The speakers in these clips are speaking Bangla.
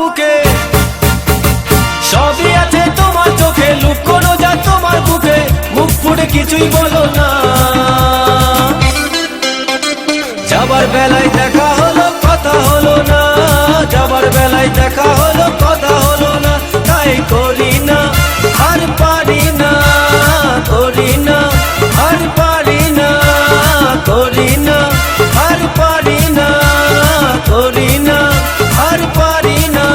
বুকে, সবই আছে তোমার চোখে, লুকোনো যা তোমার বুকে, মুখ ফুটে কিছুই বলো না। যাবার বেলায় দেখা হলো কথা হলো না, যাবার বেলায় দেখা হলো কথা হলো না, তাই করি না আর পারি না, করি না আর পারি না, করি না আর পারি না, করি না আর পারি না।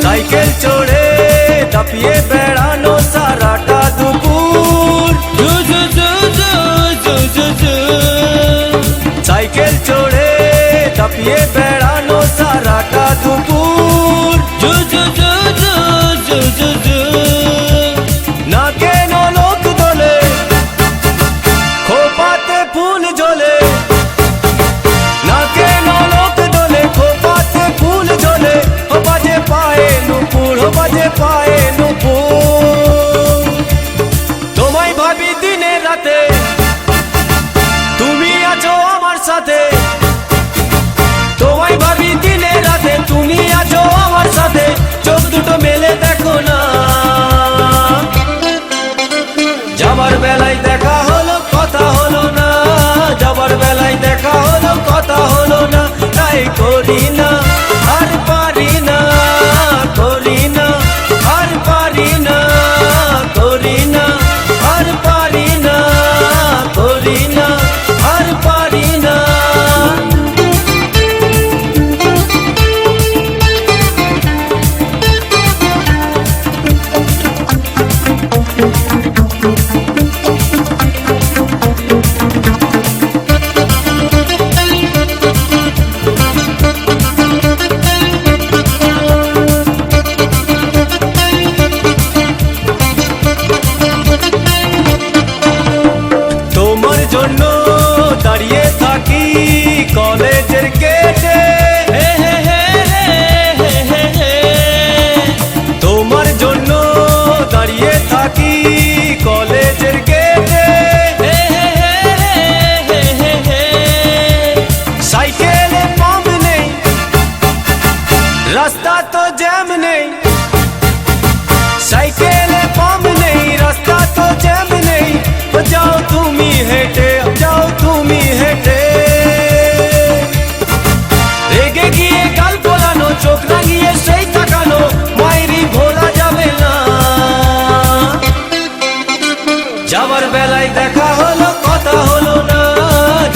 সাইকেল চড়ে দাপিয়ে বেড়ানো সারাটা দুপুর, সাইকেল চড়ে দাপিয়ে বেড়ানো সারাটা দুপুর, না কেন লোক দোলে খোপাতে ফুল ঝোলে, না কেন লোক দোলে খোপাতে ফুল ঝোলে, ও বাজে পায়ে নুপুর, ও বাজে পায়ে নুপুর। তোমায় ভাবি দিনে রাতে, তুমি আছো আমার সাথে, তোমায় ভাবি দিনে রাতে, তুমি আছো আমার সাথে, চোখ দুটো মেলে দেখো না। যাবার বেলায় দেখা হলো কথা হলো না, যাবার বেলায় দেখা হলো কথা হলো না, তাই করি না আর পারি না, করি না আর পারি না, করি না আর পারি না, করি না আর পারি না। তোমার জন্য দাঁড়িয়ে থাকি কলেজের গেটে, তোমার জন্য দাঁড়িয়ে থাকি কলেজের গেটে, সাইকেলে পাম্প নেই, রাস্তা তো জ্যাম নেই, সাইকেলে পাম্প নেই, রাস্তা তো জ্যাম নেই, যাও তুমি হেঁটে, যাও তুমি হেঁটে। রেগে গিয়ে গাল ফোলানো, চোখ রাঙিয়ে সেই তাকানো, মায়েরই ভোলা যাবে না। যাবার বেলায় দেখা হলো কথা হলো না,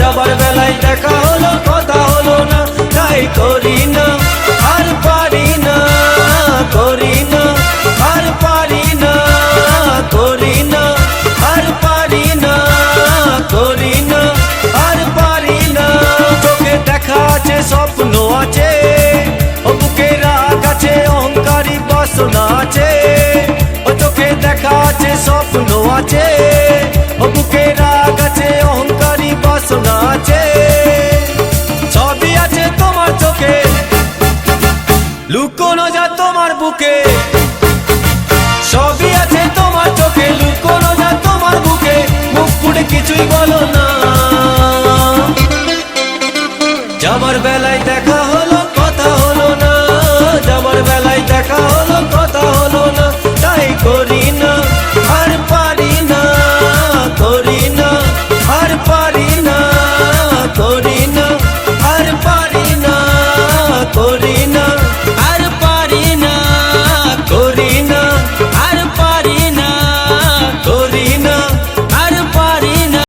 যাবার বেলায় দেখা হলো কথা হলো না, তাই করি না আর পারি না, করি না আর পারি না, করি না আর পারি না, করি না আর পারি না। চোখে দেখা আছে স্বপ্ন আছে, ও বুকে রাগ আছে অহংকারী বাসনা আছে, ও চোখে দেখা আছে স্বপ্ন আছে, ও বুকে রাগ আছে অহংকারী বাসনা আছে, সবই আছে তোমার চোখে, লুকোনো যা তোমার বুকে, সবই আছে তোমার চোখে, লুকোনো যা তোমার বুকে, মুখ ফুটে কিছুই বলো না। যাবার বেলায় দেখা